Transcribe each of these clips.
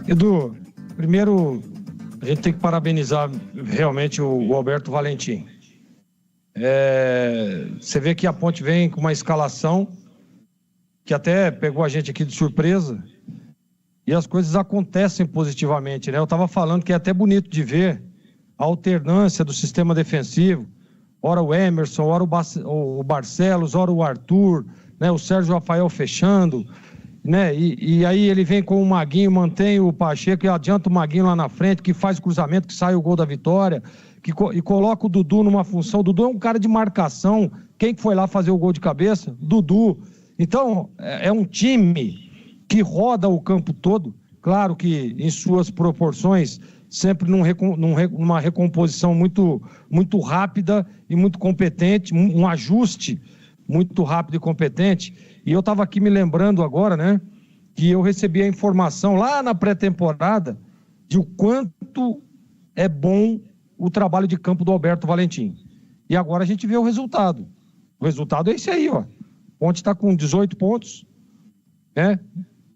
Edu, primeiro a gente tem que parabenizar realmente o Alberto Valentim. Você vê que a Ponte vem com uma escalação que até pegou a gente aqui de surpresa e as coisas acontecem positivamente, né? Eu estava falando que é até bonito de ver a alternância do sistema defensivo, ora o Emerson, ora o Barcelos, ora o Arthur, né? O Sérgio Rafael fechando, né? E aí ele vem com o Maguinho, mantém o Pacheco e adianta o Maguinho lá na frente, que faz o cruzamento, que sai o gol da vitória, e coloca o Dudu numa função. O Dudu é um cara de marcação. Quem foi lá fazer o gol de cabeça? Dudu. Então, é um time que roda o campo todo, claro que em suas proporções, sempre numa recomposição muito, muito rápida e muito competente, um ajuste muito rápido e competente. E eu estava aqui me lembrando agora, né, que eu recebi a informação lá na pré-temporada de o quanto é bom o trabalho de campo do Alberto Valentim. E agora a gente vê o resultado. O resultado é esse aí, ó. Ponte está com 18 pontos, né?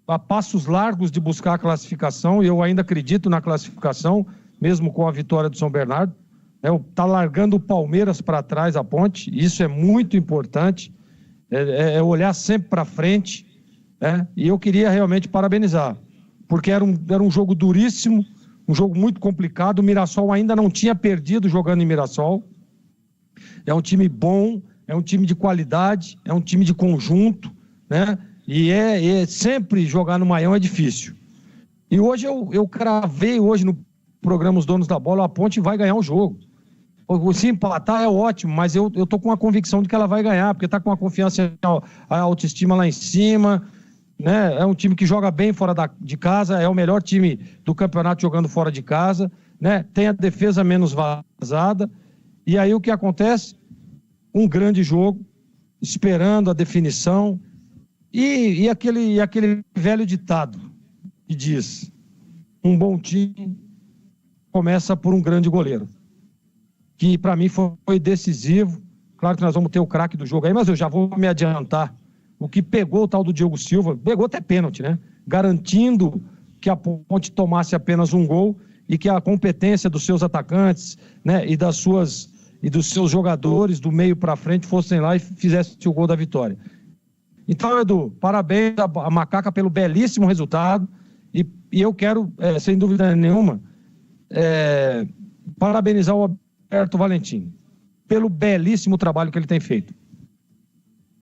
A passos largos de buscar a classificação, e eu ainda acredito na classificação, mesmo com a vitória do São Bernardo. Está largando o Palmeiras para trás, a Ponte, isso é muito importante, é olhar sempre para frente, né? E eu queria realmente parabenizar, porque era um jogo duríssimo, um jogo muito complicado. O Mirassol ainda não tinha perdido jogando em Mirassol. É um time bom, é um time de qualidade, é um time de conjunto, né? E sempre jogar no Maião é difícil. E hoje eu cravei hoje no programa Os Donos da Bola, a Ponte vai ganhar o jogo. Se empatar é ótimo, mas eu tô com a convicção de que ela vai ganhar, porque tá com a confiança, a autoestima lá em cima, né? É um time que joga bem fora de casa, é o melhor time do campeonato jogando fora de casa, né? Tem a defesa menos vazada. E aí o que acontece? Um grande jogo, esperando a definição. E aquele velho ditado que diz: um bom time começa por um grande goleiro, que para mim foi decisivo. Claro que nós vamos ter o craque do jogo aí, mas eu já vou me adiantar. O que pegou o tal do Diogo Silva, pegou até pênalti, né? Garantindo que a Ponte tomasse apenas um gol e que a competência dos seus atacantes, né, e dos seus jogadores do meio para frente fossem lá e fizessem o gol da vitória. Então, Edu, parabéns a Macaca pelo belíssimo resultado e eu quero, sem dúvida nenhuma, parabenizar o Alberto Valentim pelo belíssimo trabalho que ele tem feito.